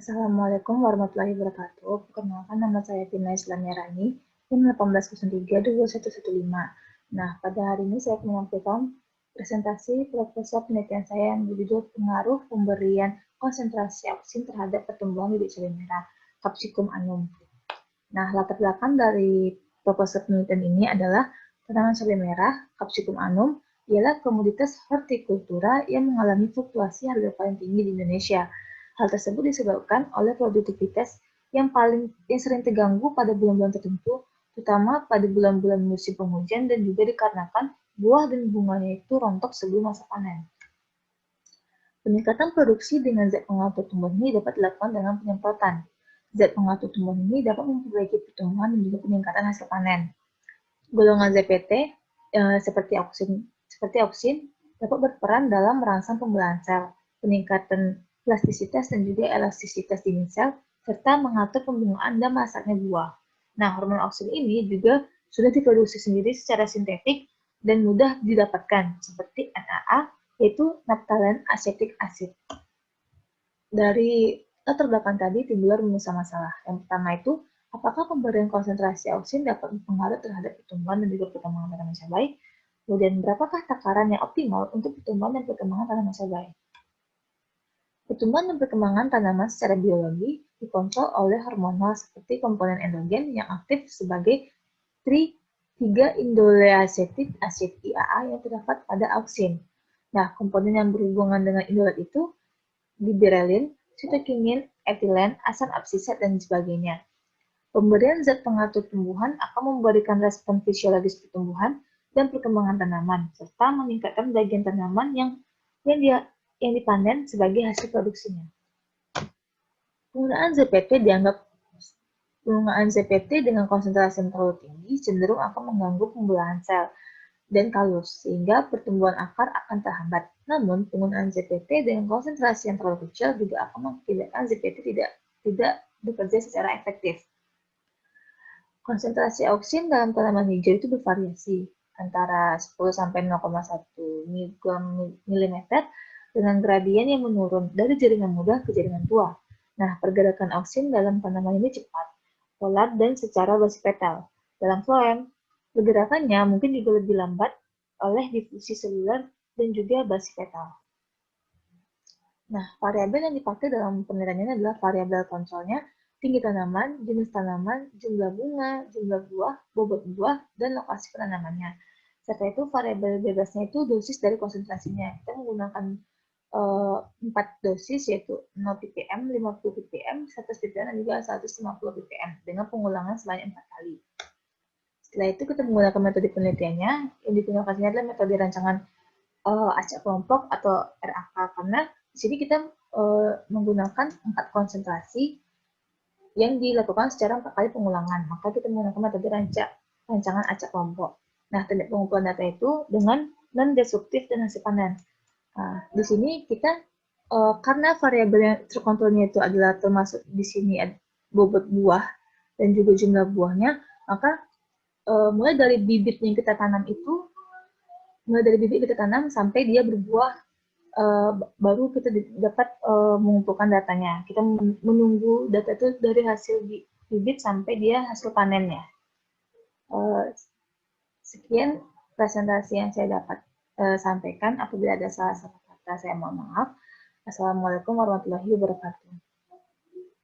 Assalamualaikum warahmatullahi wabarakatuh. Perkenalkan, nama saya Tina Islamia Rani, NIM 18032115. Nah, pada hari ini saya akan menyampaikan presentasi proposal penelitian saya yang berjudul Pengaruh Pemberian Konsentrasi Auksin Terhadap Pertumbuhan Bibit Cabai Merah, Capsicum annum. Nah, latar belakang dari proposal penelitian ini adalah tanaman cabai merah, Capsicum annum, ialah komoditas hortikultura yang mengalami fluktuasi harga paling tinggi di Indonesia. Hal tersebut disebabkan oleh produktivitas yang sering terganggu pada bulan-bulan tertentu, terutama pada bulan-bulan musim penghujan, dan juga dikarenakan buah dan bunganya itu rontok sebelum masa panen. Peningkatan produksi dengan zat pengatur tumbuhan ini dapat dilakukan dengan penyemprotan. Zat pengatur tumbuhan ini dapat memperbaiki pertumbuhan dan juga peningkatan hasil panen. Golongan ZPT seperti auksin dapat berperan dalam merangsang pembelahan sel, peningkatan plastisitas dan juga elastisitas dinding sel, serta mengatur pembungaan dan masaknya buah. Nah, hormon auksin ini juga sudah diproduksi sendiri secara sintetik dan mudah didapatkan, seperti NAA, yaitu naphthalene acetic acid. Dari latar belakang tadi timbul rumus masalah. Yang pertama itu, apakah pemberian konsentrasi auksin dapat berpengaruh terhadap pertumbuhan dan juga perkembangan tanaman cabai? Kemudian, berapakah takaran yang optimal untuk pertumbuhan dan perkembangan tanaman cabai? Pertumbuhan dan perkembangan tanaman secara biologi dikontrol oleh hormonal seperti komponen endogen yang aktif sebagai 3-indoleacetic acid IAA yang terdapat pada auksin. Nah, komponen yang berhubungan dengan indolet itu gibberellin, sitokinin, etilen, asam absisat, dan sebagainya. Pemberian zat pengatur tumbuhan akan memberikan respon fisiologis pertumbuhan dan perkembangan tanaman, serta meningkatkan bagian tanaman yang dipanen sebagai hasil produksinya. Penggunaan ZPT dengan konsentrasi yang terlalu tinggi cenderung akan mengganggu pembelahan sel dan kalus, sehingga pertumbuhan akar akan terhambat. Namun, penggunaan ZPT dengan konsentrasi yang terlalu kecil juga akan mengakibatkan ZPT tidak bekerja secara efektif. Konsentrasi auksin dalam tanaman hijau itu bervariasi antara 10–0,1 mg dengan gradien yang menurun dari jaringan muda ke jaringan tua. Nah, pergerakan auksin dalam tanaman ini cepat, polar, dan secara basipetal. Dalam floem, pergerakannya mungkin juga lebih lambat oleh difusi seluler dan juga basipetal. Nah, variabel yang dipakai dalam penilaiannya adalah variabel kontrolnya, tinggi tanaman, jenis tanaman, jumlah bunga, jumlah buah, bobot buah, dan lokasi penanamannya. Serta itu variabel bebasnya itu dosis dari konsentrasinya. Kita menggunakan 4 dosis, yaitu 0 ppm, 50 ppm, 100 ppm, dan juga 150 ppm dengan pengulangan sebanyak 4 kali. Setelah itu kita menggunakan metode penelitiannya. Yang digunakan adalah metode rancangan acak kelompok atau RAK, karena di sini kita menggunakan 4 konsentrasi yang dilakukan secara 4 kali pengulangan. Maka kita menggunakan metode rancangan acak kelompok. Nah, teknik pengumpulan data itu dengan non-destruktif dan hasil panen. Nah, di sini kita karena variabel yang terkontrolnya itu adalah termasuk di sini bobot buah dan juga jumlah buahnya, maka mulai dari bibit yang kita tanam sampai dia berbuah, baru kita dapat mengumpulkan datanya. Kita menunggu data itu dari hasil bibit sampai dia hasil panennya. Sekian presentasi yang saya dapat sampaikan. Apabila ada salah satu kata, saya mohon maaf. Assalamualaikum warahmatullahi wabarakatuh.